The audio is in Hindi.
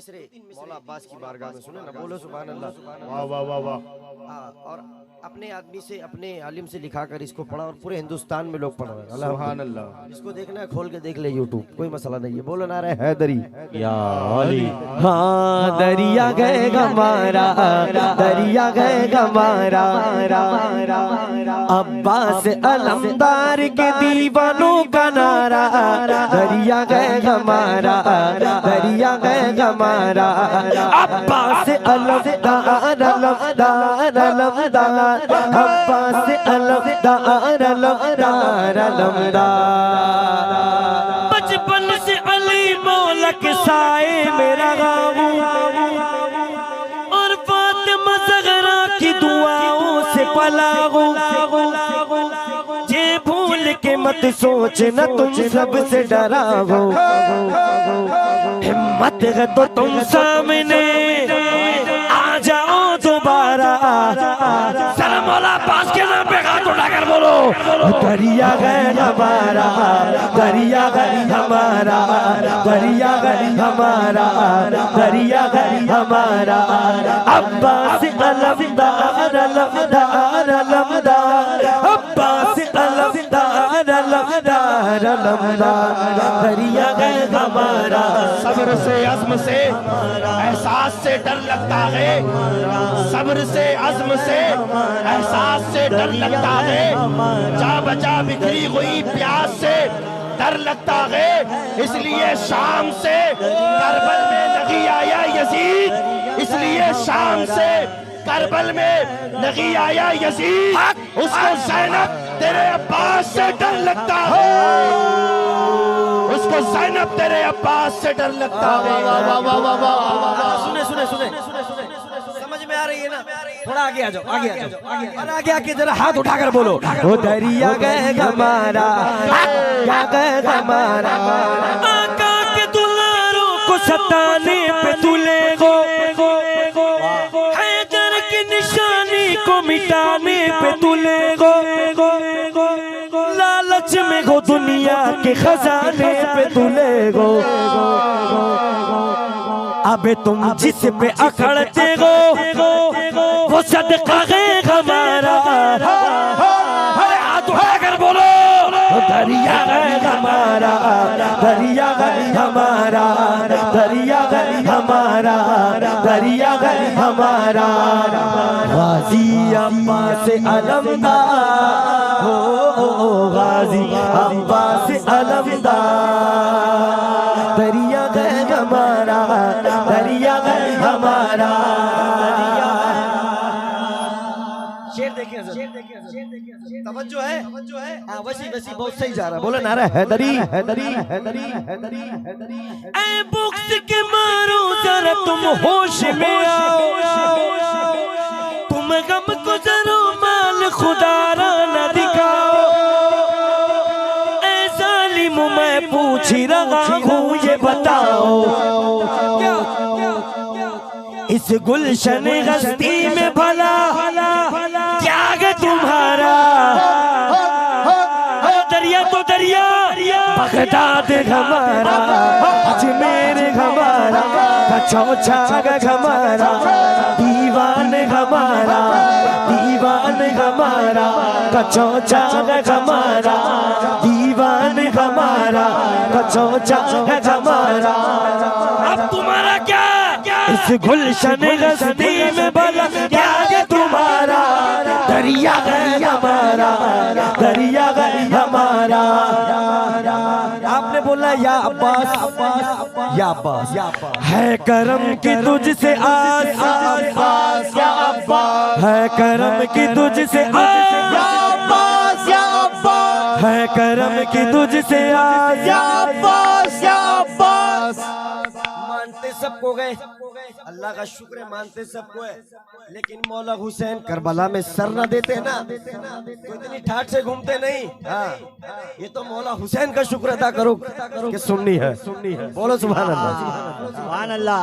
मिसरे मौला अब्बास की बारगाह में सुने ना, बोलो सुभान अल्लाह। वाह वाह वाह वाह। और अपने आदमी से, अपने आलिम से लिखा कर इसको पढ़ा और पूरे हिंदुस्तान में लोग पढ़ रहे हैं। सुभान अल्लाह। इसको देखना है खोल के देख ले यूट्यूब, कोई मसला नहीं है। बोलो नारे हैदरी या अली। हाँ दरिया गए गमारा, दरिया गए गमारा, अब्बास अलमदार के दीवानों का नारा, दरिया गए गमारा, दरिया गए गमारा, अब्बास अलमदार, अलमदार, अलमदार, अब्बास अलमदार, अलमदार, अलमदार। बचपन से अली मौला के साए में रहा हूँ और फातिमा ज़हरा की दुआओं से पला हूँ। ये भूल के मत सोच न तुम सबसे डरा हो, हिम्मत है तो तुम सामने आ जाओ दोबारा। सलाम मौला पास के नाम पे हाथ उठाकर बोलो, दरिया गए हमारा, दरिया गए हमारा, दरिया गए हमारा, दरिया गए हमारा, अब्बास अलमदार, अलमदार, अलमदार, अब्बास अलमदार, अलमदार, अलमदार, दरिया गए हमारा। सब्र से अज़्म से एहसास से डर लगता है, सब्र से अज़्म से एहसास से डर लगता है, जा बजा बिखरी हुई प्यास से डर लगता है। इसलिए शाम से करबल में नहीं आया यजीद, इसलिए शाम से करबल में नहीं आया यजीद, उसको ज़ैनब तेरे अब्बास से डर लगता है, उसको ज़ैनब तेरे अब्बास से डर लगता है। सुने सुने सुने समझ में आ रही है ना? थोड़ा आगे आ जाओ, आगे आ जाओ, आगे आके जरा हाथ उठाकर बोलो, ओ दरिया गए हमारा, क्या गए हमारा, आका के दुलारों को सताने पे तुले गो, हैदर की निशानी को मिटाने पे तुले गो, लालच में गो दुनिया के खजाने पे तुले गो। अबे तुम जिस पे अकड़ते हो वो सदका है हमारा। हाथ उठाकर बोलो, दरिया है हमारा, दरिया है हमारा, दरिया है हमारा, दरिया है हमारा, गाजी अब्बास अलमदार, हो गाजी अब्बास अलमदार, दरिया है हमारा, दरिया है हमारा। शेर देखिए, तवज्जो है, हाँ वैसी वैसी बहुत सही जा रहा है। बोलो नारा हैदरी, हैदरी, हैदरी, हैदरी, हैदरी। ऐ बुक्स के मारो जरा तुम होश में आओ, तुम गम को जरा माल खुदारा न दिखाओ। ऐ जालिम मैं पूछ ही रहा हूँ ये बताओ, इस गुलशन हस्ती में भला क्या है तुम्हारा? दरिया तो दरिया, बगदाद हमारा, अजमेर हमारा, कचौचाग हमारा, दीवान हमारा, दीवान हमारा, कचौचाग हमारा, दीवान हमारा, कचौचाग हमारा। अब तुम्हारा क्या इस गुलशन हस्ती में भला क्या है तुम्हारा? दरिया है हमारा, दरिया है हमारा। आपने बोला या अब्बास, या अब्बास, है करम की तुझसे आस, या अब्बास, है करम की तुझसे आस, या अब्बास, या अब्बास, है करम की तुझसे आस, या अब्बास, या अब्बास। मानते सबको गए, अल्लाह का शुक्र है, मानते सबको है, लेकिन मौला हुसैन करबला में सर न देते ना तो इतनी ठाठ से घूमते नहीं। हाँ ये तो मौला हुसैन का शुक्र अदा करो कि सुन्नी है, बोलो सुभान अल्लाह, सुभान अल्लाह।